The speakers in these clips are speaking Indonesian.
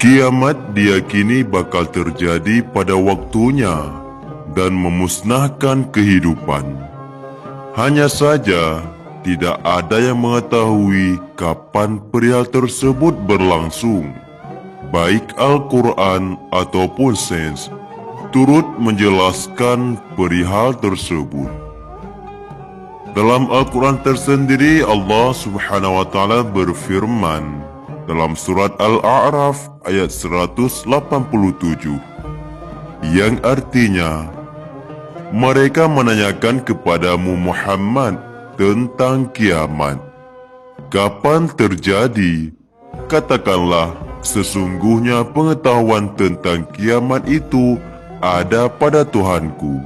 Kiamat diyakini bakal terjadi pada waktunya dan memusnahkan kehidupan. Hanya saja, tidak ada yang mengetahui kapan perihal tersebut berlangsung. Baik Al-Quran ataupun sains turut menjelaskan perihal tersebut. Dalam Al-Quran tersendiri, Allah Subhanahu wa Ta'ala berfirman dalam surat Al-A'raf ayat 187, yang artinya, mereka menanyakan kepadamu Muhammad tentang kiamat. Kapan terjadi? Katakanlah, sesungguhnya pengetahuan tentang kiamat itu ada pada Tuhanku.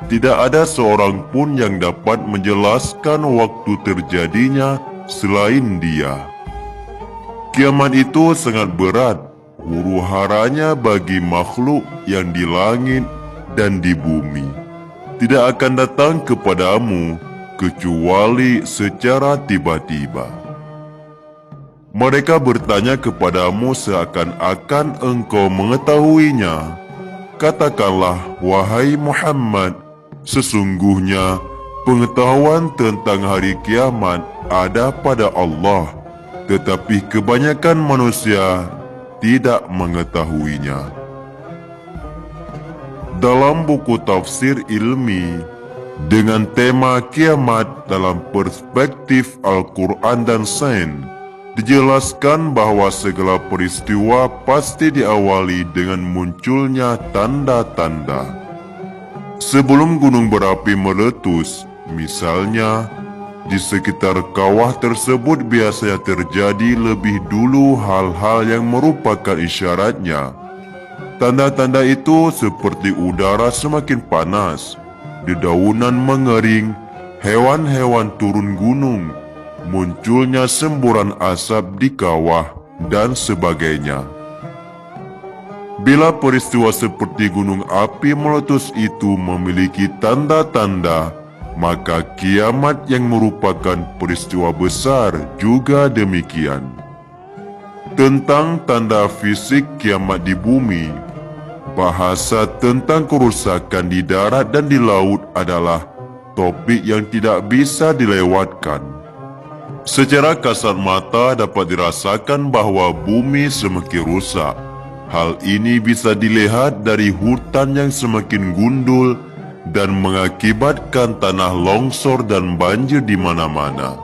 Tidak ada seorang pun yang dapat menjelaskan waktu terjadinya selain Dia. Kiamat itu sangat berat, huru-haranya bagi makhluk yang di langit dan di bumi. Tidak akan datang kepadamu kecuali secara tiba-tiba. Mereka bertanya kepadamu seakan-akan engkau mengetahuinya. Katakanlah, wahai Muhammad, sesungguhnya pengetahuan tentang hari kiamat ada pada Allah, tetapi kebanyakan manusia tidak mengetahuinya. Dalam buku tafsir ilmi dengan tema kiamat dalam perspektif Al-Quran dan sains, dijelaskan bahwa segala peristiwa pasti diawali dengan munculnya tanda-tanda. Sebelum gunung berapi meletus, misalnya, di sekitar kawah tersebut biasanya terjadi lebih dulu hal-hal yang merupakan isyaratnya. Tanda-tanda itu seperti udara semakin panas, dedaunan mengering, hewan-hewan turun gunung, munculnya semburan asap di kawah, dan sebagainya. Bila peristiwa seperti gunung api meletus itu memiliki tanda-tanda, maka kiamat yang merupakan peristiwa besar juga demikian. Tentang tanda fisik kiamat di bumi, bahasa tentang kerusakan di darat dan di laut adalah topik yang tidak bisa dilewatkan. Secara kasat mata dapat dirasakan bahwa bumi semakin rusak. Hal ini bisa dilihat dari hutan yang semakin gundul dan mengakibatkan tanah longsor dan banjir di mana-mana.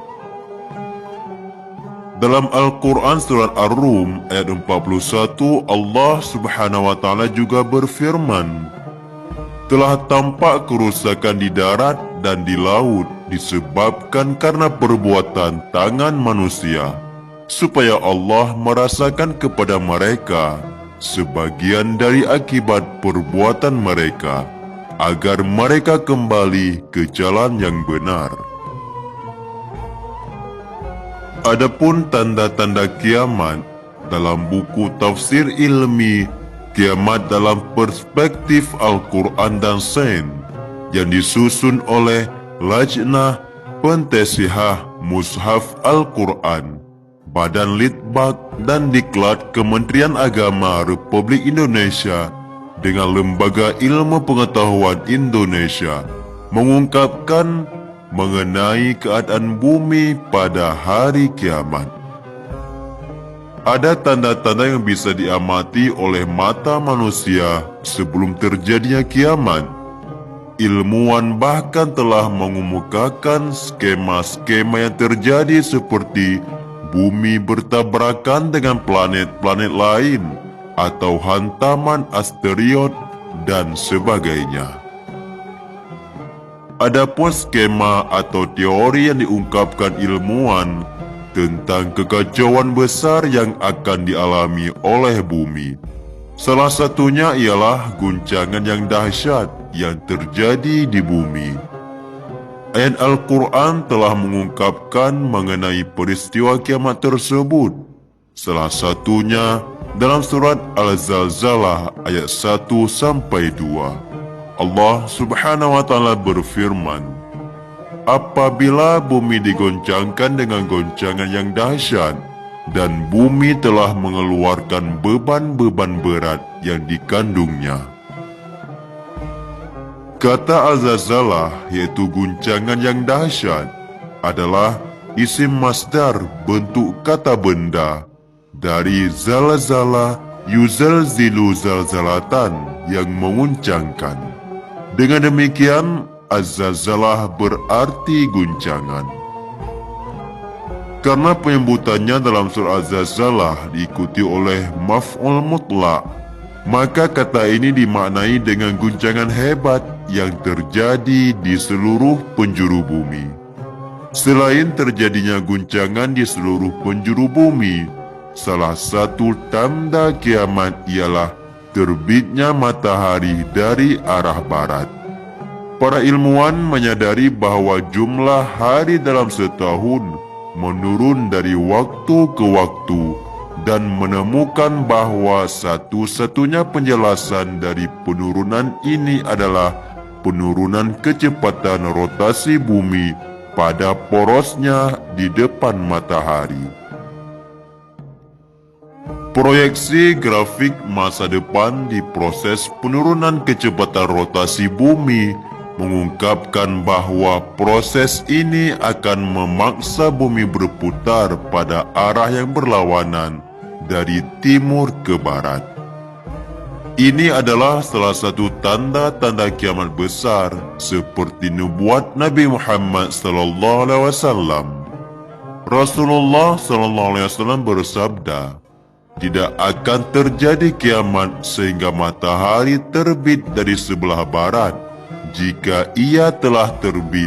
Dalam Al-Quran surat Ar-Rum ayat 41, Allah Subhanahu wa Ta'ala juga berfirman, telah tampak kerusakan di darat dan di laut disebabkan karena perbuatan tangan manusia, supaya Allah merasakan kepada mereka sebagian dari akibat perbuatan mereka, agar mereka kembali ke jalan yang benar. Adapun tanda-tanda kiamat dalam buku tafsir ilmi Kiamat dalam Perspektif Al-Quran dan Sains yang disusun oleh Lajnah Pentesihah Mushaf Al-Quran, Badan Litbak dan Diklat Kementerian Agama Republik Indonesia dengan Lembaga Ilmu Pengetahuan Indonesia mengungkapkan mengenai keadaan bumi pada hari kiamat. Ada tanda-tanda yang bisa diamati oleh mata manusia sebelum terjadinya kiamat. Ilmuwan bahkan telah mengemukakan skema-skema yang terjadi seperti bumi bertabrakan dengan planet-planet lain atau hantaman asteroid dan sebagainya. Adapun skema atau teori yang diungkapkan ilmuwan tentang kekacauan besar yang akan dialami oleh bumi. Salah satunya ialah guncangan yang dahsyat yang terjadi di bumi. Ayat Al-Quran telah mengungkapkan mengenai peristiwa kiamat tersebut. Salah satunya dalam surat Al-Zalzalah ayat 1-2. Allah Subhanahu wa Ta'ala berfirman, apabila bumi digoncangkan dengan goncangan yang dahsyat, dan bumi telah mengeluarkan beban-beban berat yang dikandungnya. Kata Al-Zalzalah, yaitu guncangan yang dahsyat, adalah isim masdar bentuk kata benda dari zalzala yuzalzilu zalzalatan yang menguncangkan. Dengan demikian, Az-Zalzalah berarti guncangan. Karena penyebutannya dalam surah Az-Zalzalah diikuti oleh maf'ul mutlak, maka kata ini dimaknai dengan guncangan hebat yang terjadi di seluruh penjuru bumi. Selain terjadinya guncangan di seluruh penjuru bumi, salah satu tanda kiamat ialah terbitnya matahari dari arah barat. Para ilmuwan menyadari bahwa jumlah hari dalam setahun menurun dari waktu ke waktu dan menemukan bahwa satu-satunya penjelasan dari penurunan ini adalah penurunan kecepatan rotasi bumi pada porosnya di depan matahari. Proyeksi grafik masa depan di proses penurunan kecepatan rotasi bumi mengungkapkan bahwa proses ini akan memaksa bumi berputar pada arah yang berlawanan dari timur ke barat. Ini adalah salah satu tanda-tanda kiamat besar seperti nubuat Nabi Muhammad SAW. Rasulullah SAW bersabda, "Tidak akan terjadi kiamat sehingga matahari terbit dari sebelah barat. Jika ia telah terbit,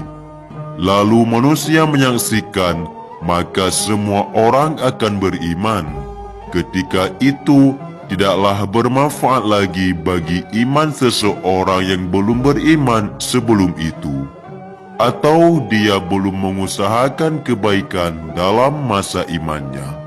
lalu manusia menyaksikan, maka semua orang akan beriman. Ketika itu, tidaklah bermanfaat lagi bagi iman seseorang yang belum beriman sebelum itu, atau dia belum mengusahakan kebaikan dalam masa imannya."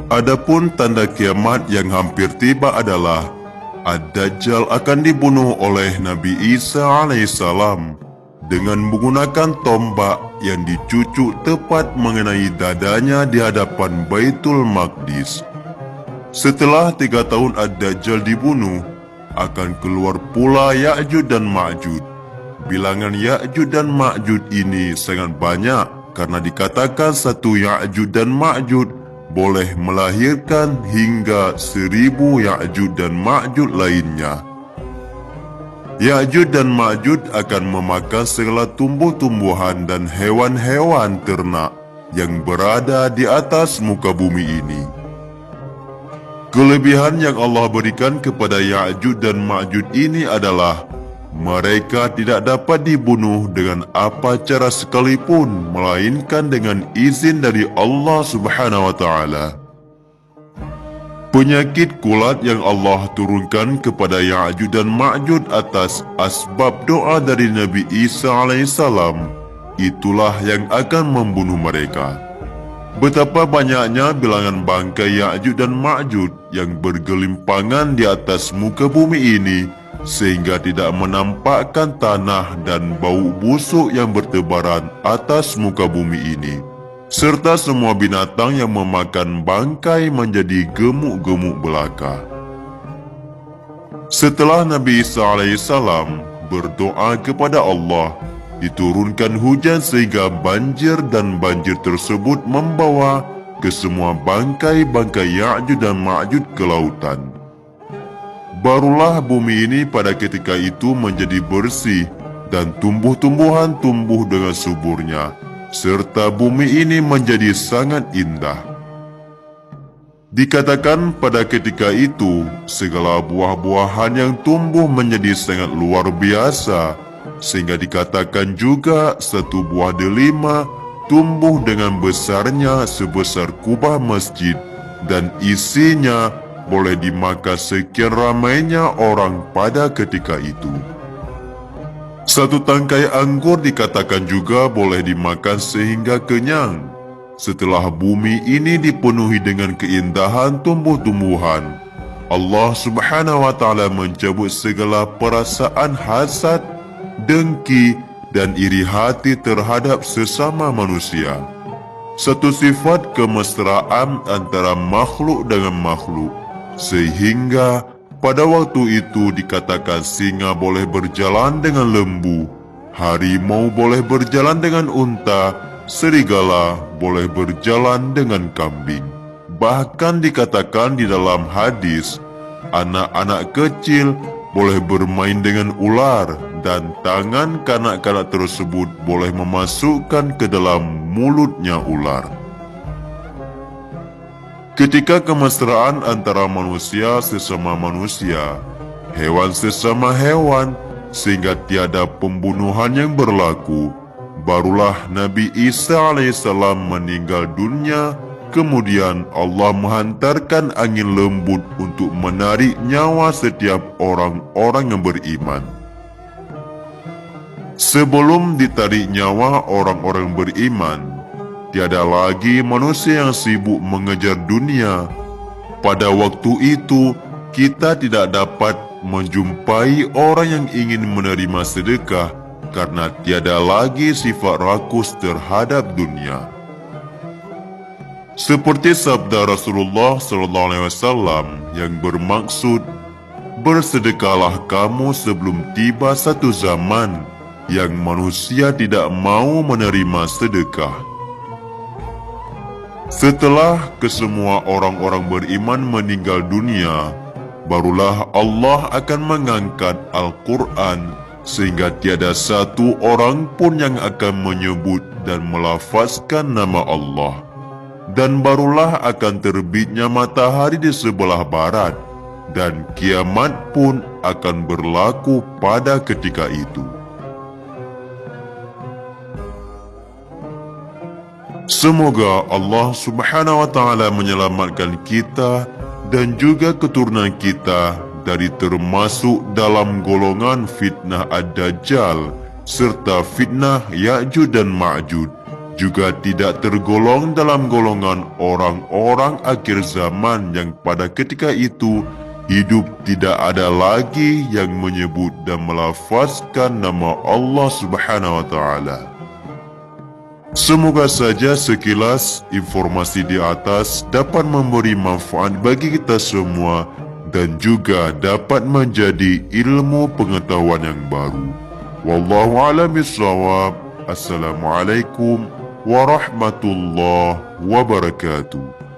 Adapun tanda kiamat yang hampir tiba adalah Ad-Dajjal akan dibunuh oleh Nabi Isa alaihissalam dengan menggunakan tombak yang dicucuk tepat mengenai dadanya di hadapan Baitul Maqdis. Setelah 3 tahun Ad-Dajjal dibunuh, akan keluar pula Ya'juj dan Ma'juj. Bilangan Ya'juj dan Ma'juj ini sangat banyak karena dikatakan satu Ya'juj dan Ma'juj boleh melahirkan hingga 1000 Ya'juj dan Ma'juj lainnya. Ya'juj dan Ma'juj akan memakan segala tumbuh-tumbuhan dan hewan-hewan ternak yang berada di atas muka bumi ini. Kelebihan yang Allah berikan kepada Ya'juj dan Ma'juj ini adalah mereka tidak dapat dibunuh dengan apa cara sekalipun melainkan dengan izin dari Allah Subhanahu wa taala. Penyakit kulat yang Allah turunkan kepada Ya'juj dan Ma'juj atas asbab doa dari Nabi Isa alaihissalam, itulah yang akan membunuh mereka. Betapa banyaknya bilangan bangkai Ya'juj dan Ma'juj yang bergelimpangan di atas muka bumi ini sehingga tidak menampakkan tanah dan bau busuk yang bertebaran atas muka bumi ini, serta semua binatang yang memakan bangkai menjadi gemuk-gemuk belaka. Setelah Nabi Isa alaihissalam berdoa kepada Allah, diturunkan hujan sehingga banjir, dan banjir tersebut membawa ke semua bangkai-bangkai Ya'juj dan Ma'juj ke lautan. Barulah bumi ini pada ketika itu menjadi bersih dan tumbuh-tumbuhan tumbuh dengan suburnya, serta bumi ini menjadi sangat indah. Dikatakan pada ketika itu, segala buah-buahan yang tumbuh menjadi sangat luar biasa, sehingga dikatakan juga satu buah delima tumbuh dengan besarnya sebesar kubah masjid, dan isinya boleh dimakan sekian ramainya orang pada ketika itu. Satu tangkai anggur dikatakan juga boleh dimakan sehingga kenyang. Setelah bumi ini dipenuhi dengan keindahan tumbuh-tumbuhan, Allah Subhanahu wa taala mencabut segala perasaan hasad, dengki, dan iri hati terhadap sesama manusia. satu sifat kemesraan antara makhluk dengan makhluk, sehingga pada waktu itu dikatakan singa boleh berjalan dengan lembu, harimau boleh berjalan dengan unta, serigala boleh berjalan dengan kambing. Bahkan dikatakan di dalam hadis, anak-anak kecil boleh bermain dengan ular dan tangan kanak-kanak tersebut boleh memasukkan ke dalam mulutnya ular. Ketika kemesraan antara manusia sesama manusia, hewan sesama hewan, sehingga tiada pembunuhan yang berlaku, barulah Nabi Isa alaihissalam meninggal dunia. Kemudian Allah menghantarkan angin lembut untuk menarik nyawa setiap orang-orang yang beriman. Sebelum ditarik nyawa orang-orang beriman, tiada lagi manusia yang sibuk mengejar dunia. Pada waktu itu, kita tidak dapat menjumpai orang yang ingin menerima sedekah karena tiada lagi sifat rakus terhadap dunia. Seperti sabda Rasulullah SAW yang bermaksud, bersedekahlah kamu sebelum tiba satu zaman yang manusia tidak mau menerima sedekah. Setelah kesemua orang-orang beriman meninggal dunia, barulah Allah akan mengangkat Al-Quran sehingga tiada satu orang pun yang akan menyebut dan melafazkan nama Allah. Dan barulah akan terbitnya matahari di sebelah barat, dan kiamat pun akan berlaku pada ketika itu. Semoga Allah Subhanahu wa Ta'ala menyelamatkan kita dan juga keturunan kita dari termasuk dalam golongan fitnah Ad-Dajjal serta fitnah Ya'juj dan Ma'juj, juga tidak tergolong dalam golongan orang-orang akhir zaman yang pada ketika itu hidup tidak ada lagi yang menyebut dan melafazkan nama Allah Subhanahu wa Ta'ala. Semoga saja sekilas informasi di atas dapat memberi manfaat bagi kita semua dan juga dapat menjadi ilmu pengetahuan yang baru. Wallahu a'lam bishawab. Assalamualaikum warahmatullahi wabarakatuh.